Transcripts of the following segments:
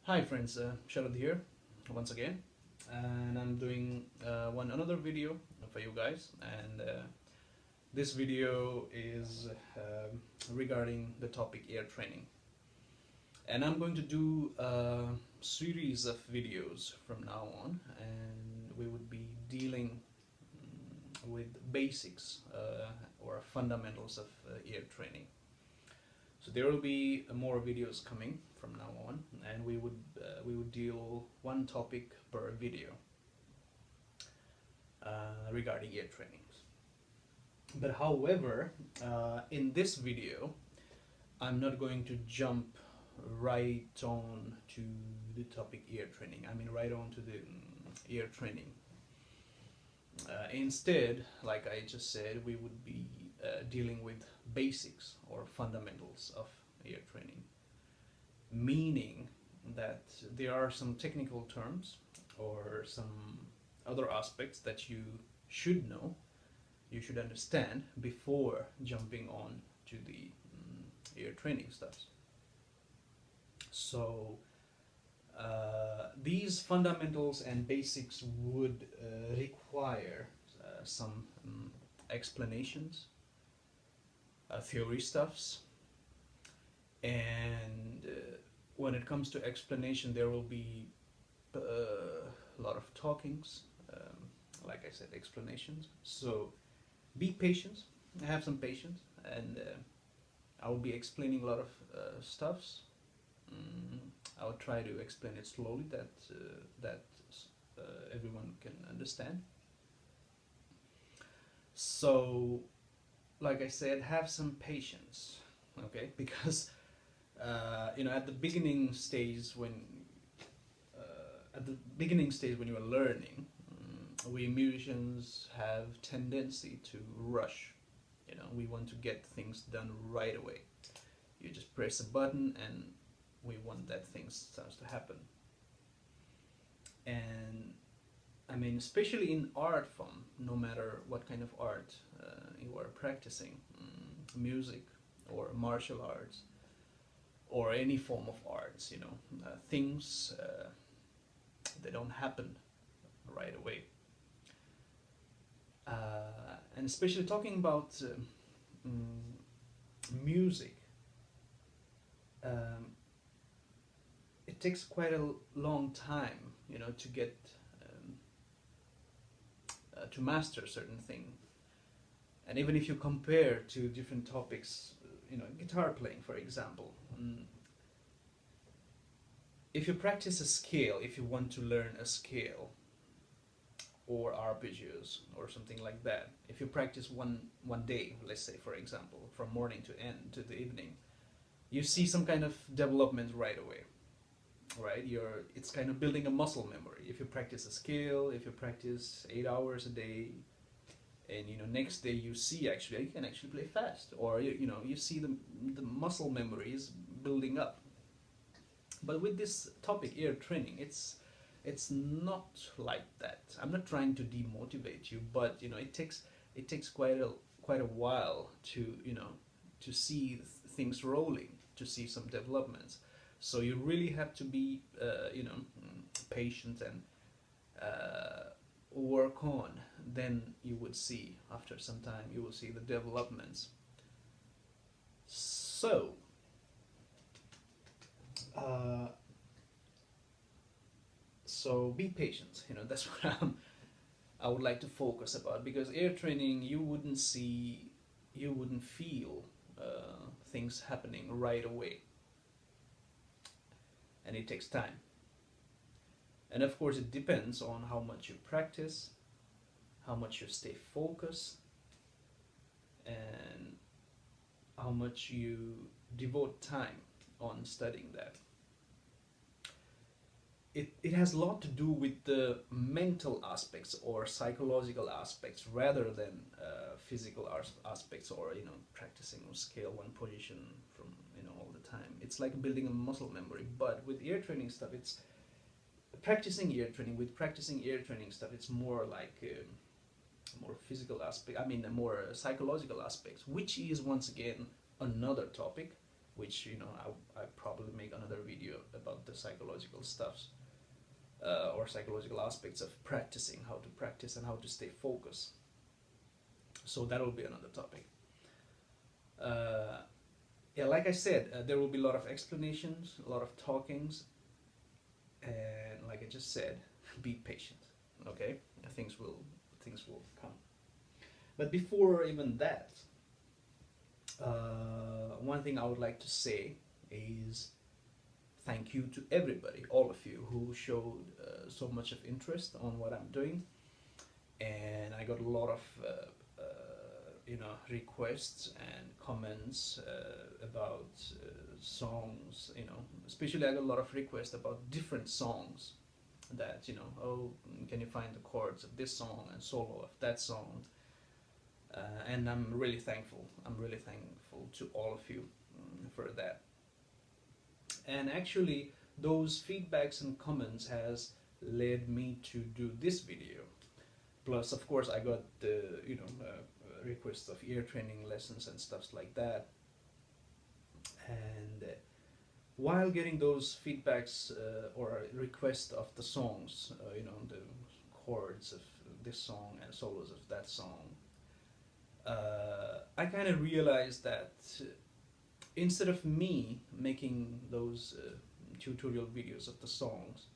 Hi friends, Sharad here once again, and I'm doing another video for you guys, and this video is regarding the topic ear training, and I'm going to do a series of videos from now on, and we would be dealing with basics or fundamentals of ear training. So there will be more videos coming from now on, and we would deal one topic per video regarding ear trainings. But however, in this video, I'm not going to jump right on to the topic ear training. I mean, right on to the ear training. Instead, like I just said, we would be dealing with basics or fundamentals of ear training, meaning that there are some technical terms or some other aspects that you should know, you should understand before jumping on to the ear training stuff. So these fundamentals and basics would require some explanations, theory stuffs, and when it comes to explanation, there will be a lot of talkings, like I said, explanations. So be patient, have some patience, and I will be explaining a lot of stuffs. Mm, I will try to explain it slowly that everyone can understand. So, like I said, have some patience, okay? Because at the beginning stage when you are learning, we musicians have tendency to rush. We want to get things done right away. You just press a button and we want that thing starts to happen. And I mean, especially in art form, no matter what kind of art you are practicing, music or martial arts or any form of arts, things they don't happen right away. And especially talking about music, um, it takes quite a long time, to get to master certain thing. And even if you compare to different topics, guitar playing, for example, if you practice a scale, if you want to learn a scale or arpeggios or something like that, if you practice one day, let's say, for example, from morning to end to the evening, you see some kind of development right away, right? It's kind of building a muscle memory. If you practice a scale, if you practice 8 hours a day, and next day you see actually you can actually play fast, or you see the muscle memory is building up. But with this topic ear training, it's not like that. I'm not trying to demotivate you, but it takes quite a while to see things rolling, to see some developments. So you really have to be patient and work on. Then you would see, after some time, you will see the developments. So uh, so be patient. That's what I would like to focus about, because ear training, you wouldn't feel things happening right away, and it takes time. And of course, it depends on how much you practice, how much you stay focused, and how much you devote time on studying that. It has a lot to do with the mental aspects or psychological aspects rather than physical aspects, or practicing on scale one position from all the time. It's like building a muscle memory. But with ear training stuff, it's practicing ear training stuff, it's more like more physical aspect, I mean more psychological aspects, which is once again another topic, which I probably make another video about the psychological stuffs or psychological aspects of practicing, how to practice and how to stay focused. So that will be another topic. Yeah, like I said, there will be a lot of explanations, a lot of talkings, and like I just said, be patient. Okay, things will come. But before even that, one thing I would like to say is thank you to everybody, all of you, who showed so much of interest on what I'm doing, and I got a lot of requests and comments about songs. Especially I got a lot of requests about different songs. That oh, can you find the chords of this song and solo of that song? And I'm really thankful. I'm really thankful to all of you for that. And actually, those feedbacks and comments has led me to do this video. Plus, of course, I got the requests of ear training lessons and stuff like that. And while getting those feedbacks or requests of the songs, the chords of this song and solos of that song, I kind of realized that instead of me making those tutorial videos of the songs,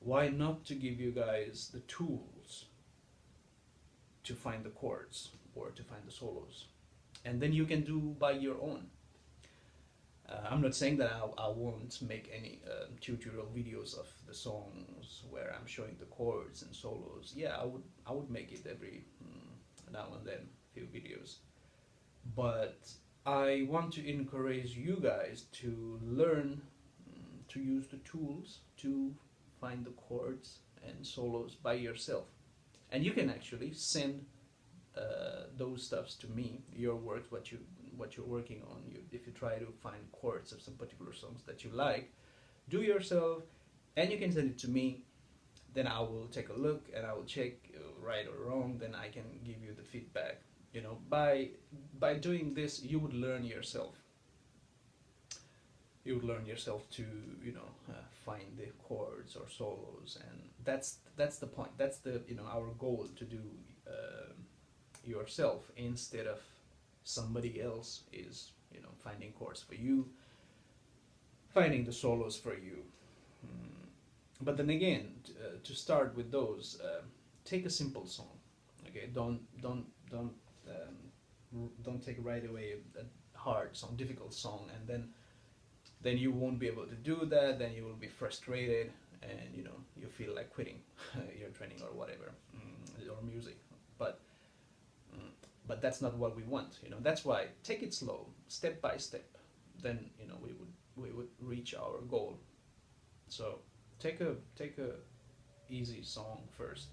why not to give you guys the tools to find the chords or to find the solos, and then you can do by your own. I'm not saying that I won't make any tutorial videos of the songs where I'm showing the chords and solos. Yeah, I would make it every now and then, few videos. But I want to encourage you guys to learn to use the tools to find the chords and solos by yourself. And you can actually send those stuffs to me, your work, what you're working on. If you try to find chords of some particular songs that you like, do yourself, and you can send it to me. Then I will take a look and I will check right or wrong. Then I can give you the feedback. By doing this, you would learn yourself. You would learn yourself to find the chords or solos, and that's the point. That's the our goal, to do yourself instead of somebody else is finding chords for you, finding the solos for you. But then again, to start with those, take a simple song. Okay, don't take right away a hard song, difficult song, and then you won't be able to do that. Then you will be frustrated, and you feel like quitting your training or whatever, or music. But that's not what we want. That's why take it slow, step by step. Then we would reach our goal. So take a easy song first,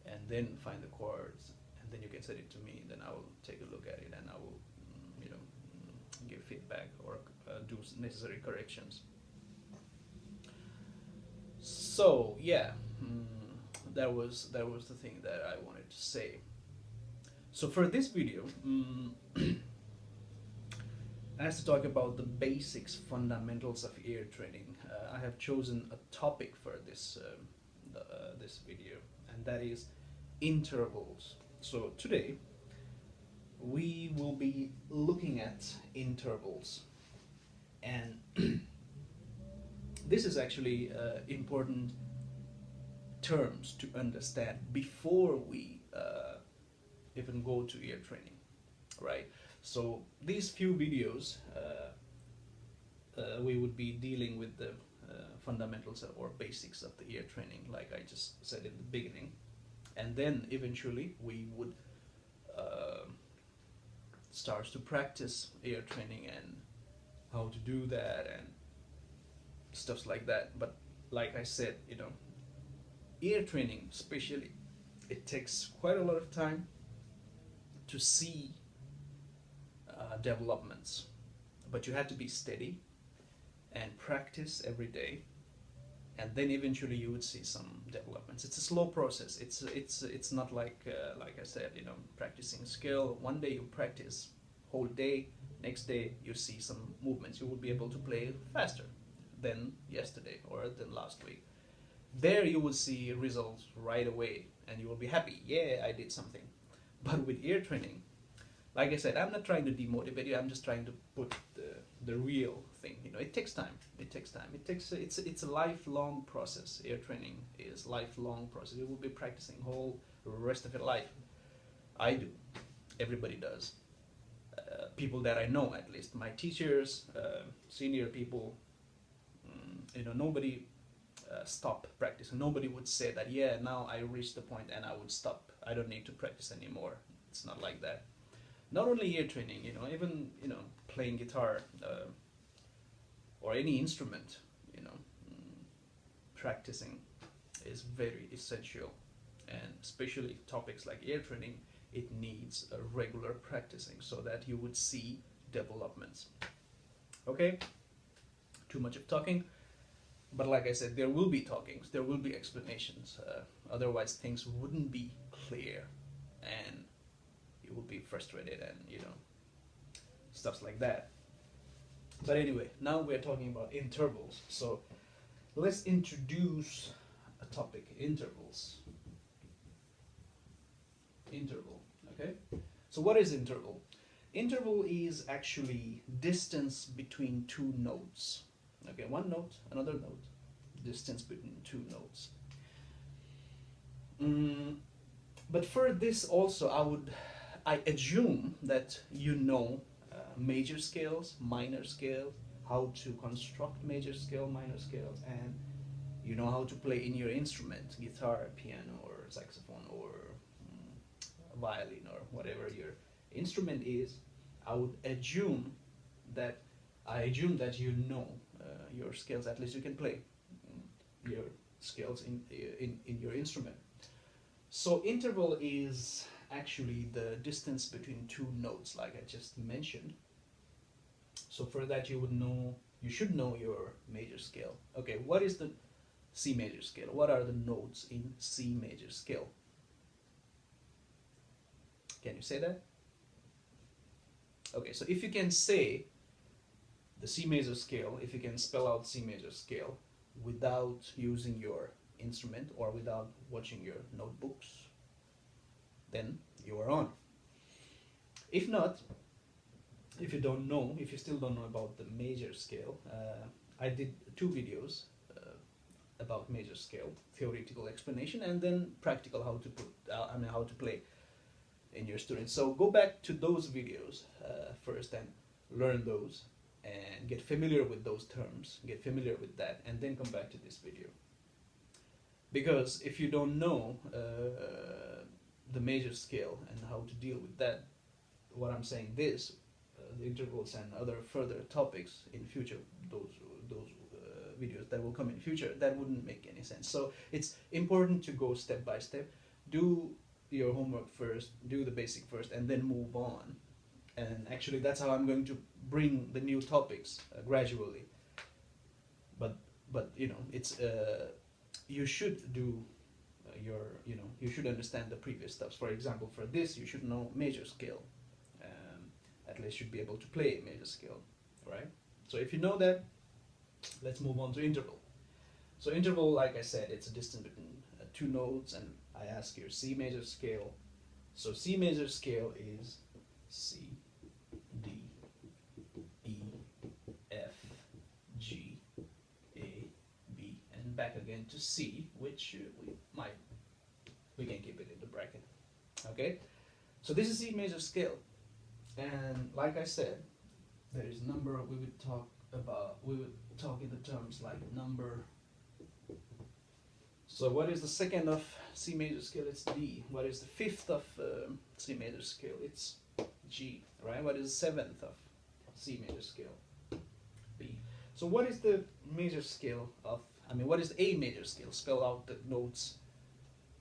and then find the chords, and then you can send it to me. Then I will take a look at it, and I will give feedback or do necessary corrections. So yeah, that was the thing that I wanted to say. So for this video, I have to talk about the basics, fundamentals of ear training. I have chosen a topic for this this video, and that is intervals. So today we will be looking at intervals, and this is actually important terms to understand before we even go to ear training, right? So these few videos we would be dealing with the fundamentals or basics of the ear training, like I just said in the beginning, and then eventually we would start to practice ear training and how to do that and stuff like that. But like I said, ear training especially, it takes quite a lot of time to see developments, but you have to be steady and practice every day, and then eventually you would see some developments. It's a slow process. It's not like I said, practicing skill. One day you practice whole day, Next day you see some movements. You will be able to play faster than yesterday or than last week. There you will see results right away and you will be happy. Yeah, I did something. But with ear training, like I said, I'm not trying to demotivate you. I'm just trying to put the real thing. You know, it takes time. It takes time. It's a lifelong process. Ear training is lifelong process. You will be practicing whole rest of your life. I do. Everybody does. People that I know, at least my teachers, senior people. You know, nobody stop practicing. Nobody would say that. Yeah, now I reached the point and I would stop. I don't need to practice anymore. It's not like that. Not only ear training, you know, even, you know, playing guitar or any instrument, you know, practicing is very essential. And especially topics like ear training, it needs a regular practicing so that you would see developments. Okay, too much of talking. But like I said, there will be talkings, there will be explanations. Otherwise, things wouldn't be clear, and you will be frustrated, and you know, stuff like that. But anyway, now we're talking about intervals. So let's introduce a topic: intervals. Interval. Okay. So what is interval? Interval is actually distance between two notes. Okay, one note, another note, distance between two notes. But for this also, I assume that you know major scales, minor scales, how to construct major scale, minor scales, and you know how to play in your instrument, guitar, piano, or saxophone, or violin, or whatever your instrument is. I would assume that you know your scales. At least you can play your scales in your instrument. So interval is actually the distance between two notes, like I just mentioned. So for that you should know your major scale. Okay, what is the C major scale? What are the notes in C major scale? Can you say that? Okay, so if you can say the C major scale, if you can spell out C major scale without using your instrument or without watching your notebooks, then you are on. If not, if you don't know, if you still don't know about the major scale, I did 2 videos about major scale, theoretical explanation, and then practical how to how to play in your students. So go back to those videos first and learn those and get familiar with those terms, get familiar with that, and then come back to this video. Because if you don't know the major scale and how to deal with that, what I'm saying this, the intervals and other further topics in future, those videos that will come in future, that wouldn't make any sense. So it's important to go step by step, do your homework first, do the basic first, and then move on. And actually that's how I'm going to bring the new topics gradually. But you know, it's you should do you should understand the previous steps. For example, for this you should know major scale. At least should be able to play major scale, right? So if you know that, let's move on to interval. So interval, like I said, it's a distance between 2 notes, and I ask your C major scale. So C major scale is C, D, E, F, G, A, B, and back again to C, which we can keep it in the bracket. Okay, so this is C major scale, and like I said, there is number. We would talk in the terms like number. So what is the second of C major scale? It's D. What is the fifth of C major scale? It's G, right? What is the seventh of C major scale? B. So what is the major scale of, what is the A major scale? Spell out the notes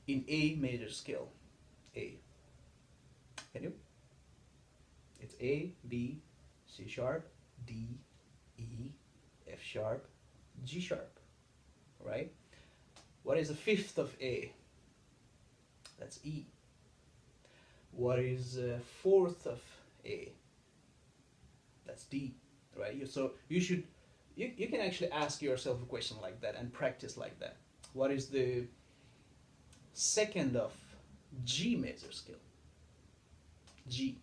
in A major scale. A. Can you? It's A, B, C sharp, D, E, F sharp, G sharp, right? What is the fifth of A? That's E. What is fourth of A? That's D, right? So you should, you can actually ask yourself a question like that and practice like that. What is the second of G major scale? G.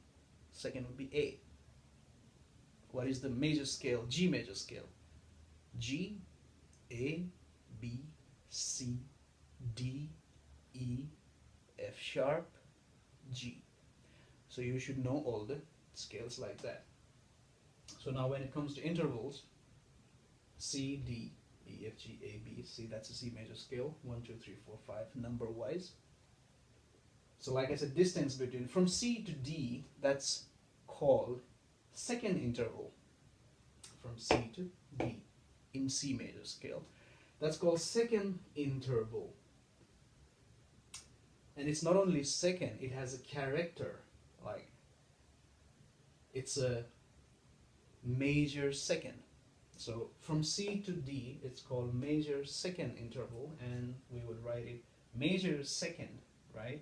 Second would be A. What is the major scale, G major scale? G, A, B, C, D, E, F sharp, G. So you should know all the scales like that. So now when it comes to intervals, C, D, E, F, G, A, B, C, that's a C major scale, 1, 2, 3, 4, 5, number wise. So like I said, distance between, from C to D, that's called second interval. From C to D in C major scale. That's called second interval. And it's not only second, it has a character, like it's a major second. So from C to D, it's called major second interval, and we would write it major second, right?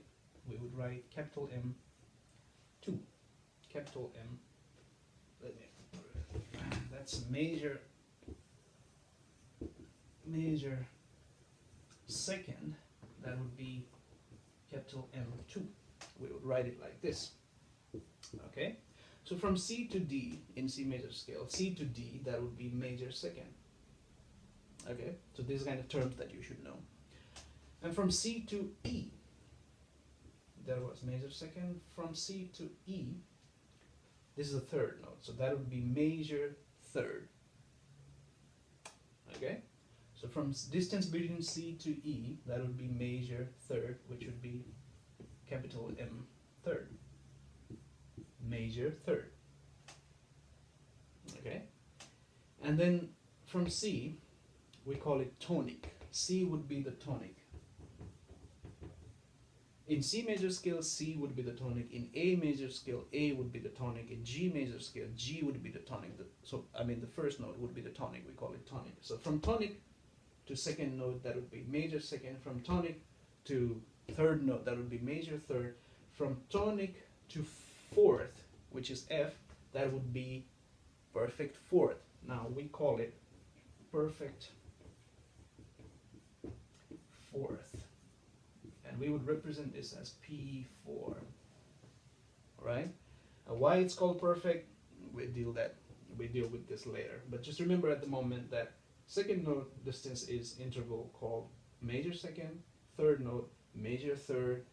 We would write capital M2, capital M. Let me, that's major second. That would be capital M2. We would write it like this. Okay. So from C to D in C major scale, C to D, that would be major second. Okay, so these are kind of terms that you should know. And from C to E, that was major second. From C to E, this is a third note, so that would be major third. Okay, so from distance between C to E, that would be major third, which would be capital M third. Major third. Okay, and then from C, we call it tonic. C would be the tonic. In C major scale, C would be the tonic. In A major scale, A would be the tonic. In G major scale, G would be the tonic. So the first note would be the tonic. We call it tonic. So from tonic to second note, that would be major second. From tonic to third note, that would be major third. From tonic to fourth, which is F, that would be perfect fourth. Now we call it perfect fourth, and we would represent this as P4. Right? Why it's called perfect, we deal with this later. But just remember at the moment that second note distance is interval called major second, third note major third,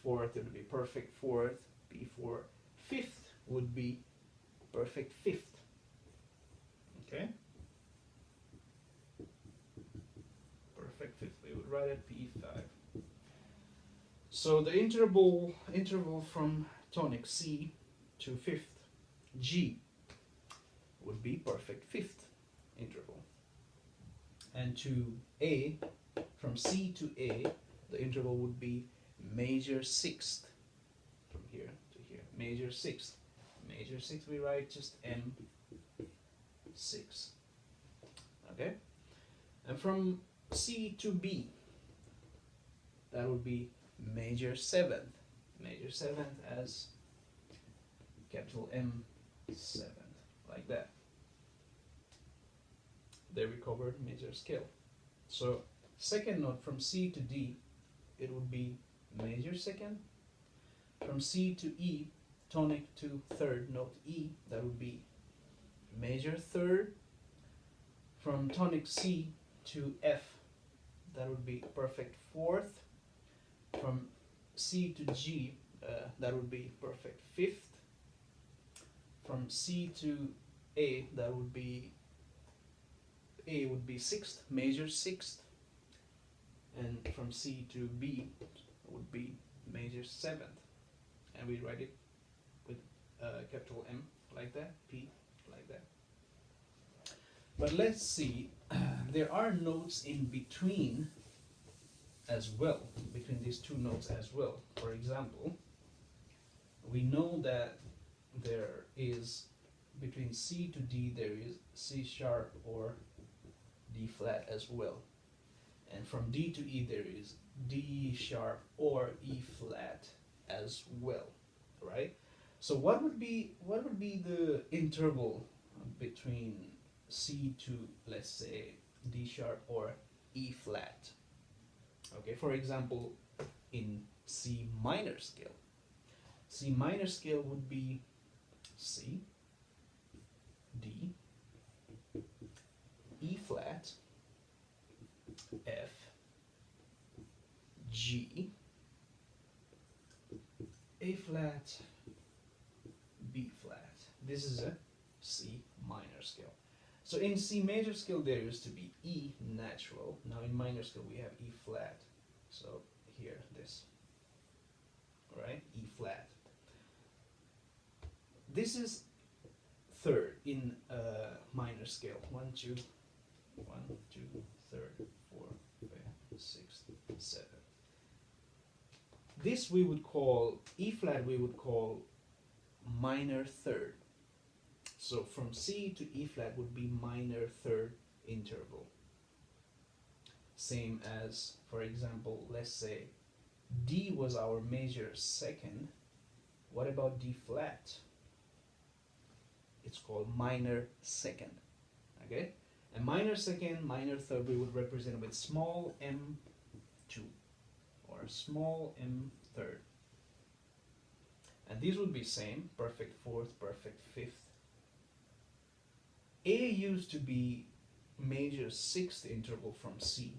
fourth it would be perfect fourth, P4. Fifth would be perfect fifth. Okay? Perfect fifth. We would write it P5. So the interval from tonic C to fifth G would be perfect fifth interval. And to A, from C to A, the interval would be major sixth. From here to here, major sixth. Major sixth we write just M6. Okay? And from C to B, that would be major seventh. Major seventh as capital M7, like that. There we covered major scale. So second note from C to D, it would be major second. From C to E, tonic to third note E, that would be major third. From tonic C to F, that would be perfect fourth. From C to G, that would be perfect fifth. From C to A, that would be sixth, major sixth. And from C to B would be major seventh. And we write it with capital M like that, P like that. But let's see, there are notes in between as well, between these two notes as well. For example, we know that there is, between C to D, there is C sharp or D flat as well. And from D to E, there is D sharp or E flat as well, right? So what would be the interval between C to, let's say, D sharp or E flat. Okay, for example, in C minor scale, C minor scale would be C, D, E flat, F, G, A flat, B flat. This is a C minor scale. So in C major scale there used to be E natural. Now in minor scale we have E flat. So here this, right? E flat. This is third in minor scale. 1, 2, 1, 2, third, 4, 5, 6, 7. This we would call E flat. We would call minor third. So from C to E flat would be minor third interval. Same as, for example, let's say D was our major second. What about D flat? It's called minor second. Okay? A minor second, minor third we would represent with small m2 or small m third. And these would be same, perfect fourth, perfect fifth. A used to be major sixth interval from C,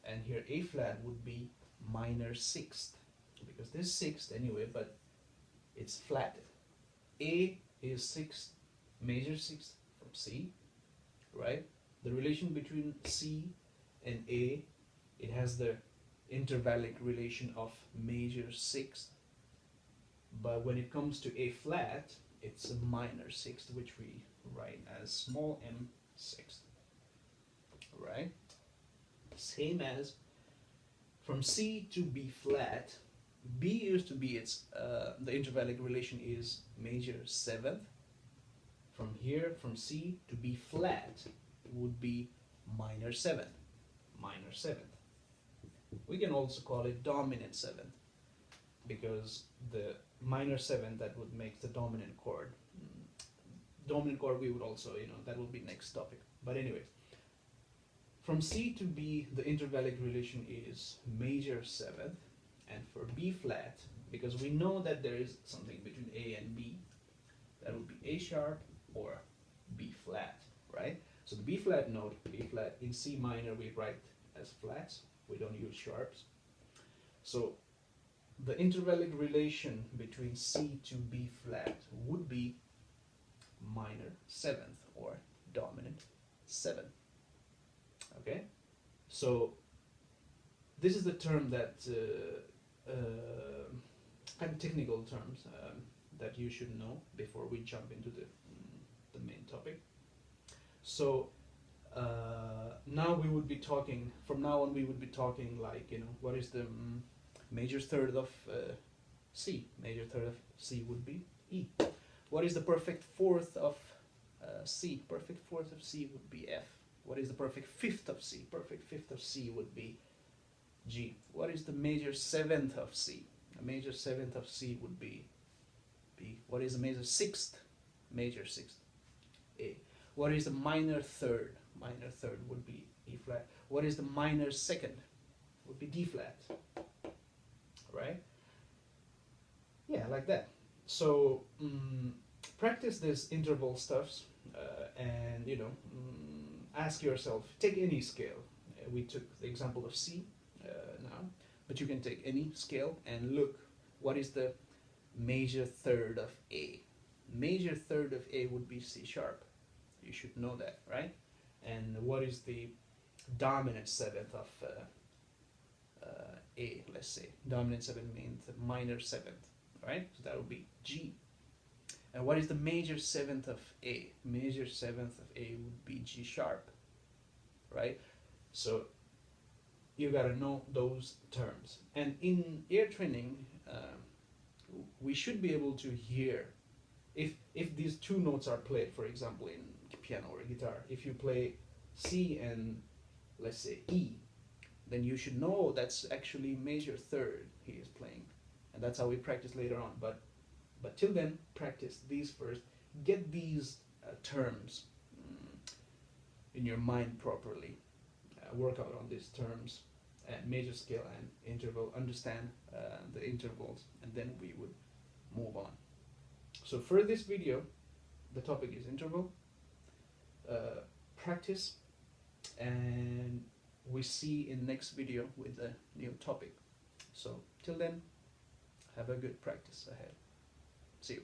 and here A flat would be minor sixth, because this is sixth anyway, but it's flatted. A is sixth, major sixth from C, right? The relation between C and A, it has the intervallic relation of major sixth, but when it comes to A flat, it's a minor sixth, which we write as small m sixth, right? Same as from C to B flat. B used to be its the intervallic relation is major seventh. From here, from C to B flat would be minor seventh, minor seventh. We can also call it dominant seventh, because the minor seventh, that would make the dominant chord. Dominant chord we would also, that will be next topic. But anyway, from C to B, the intervallic relation is major seventh, and for B flat, because we know that there is something between A and B, that would be A sharp or B flat, right? So the B flat note, B flat, in C minor we write as flats, we don't use sharps. So the intervallic relation between C to B flat would be minor seventh or dominant seventh. Okay, so this is the term that kind of technical terms that you should know before we jump into the main topic. So now we would be talking, from now on we would be talking like, what is the major third of C? Major third of C would be E. What is the perfect fourth of C? Perfect fourth of C would be F. What is the perfect fifth of C? Perfect fifth of C would be G. What is the major seventh of C? A major seventh of C would be B. What is the major sixth? Major sixth, A. What is the minor third? Minor third would be E flat. What is the minor second? Would be D flat. Right? Yeah, like that. So practice this interval stuffs and ask yourself, take any scale. We took the example of C now, but you can take any scale and look what is the major third of A. Major third of A would be C sharp. You should know that, right? And what is the dominant seventh of A, let's say. Dominant seventh means the minor seventh, right? So that would be G. And what is the major seventh of A? Major seventh of A would be G sharp, right? So you gotta know those terms. And in ear training, we should be able to hear if these two notes are played, for example, in piano or guitar. If you play C and let's say E, then you should know that's actually major third he is playing, and that's how we practice later on. But till then, practice these first. Get these terms in your mind properly. Work out on these terms, major scale and interval, understand the intervals, and then we would move on. So for this video, the topic is interval, practice, and we see in next video with a new topic. So till then, have a good practice ahead. See you.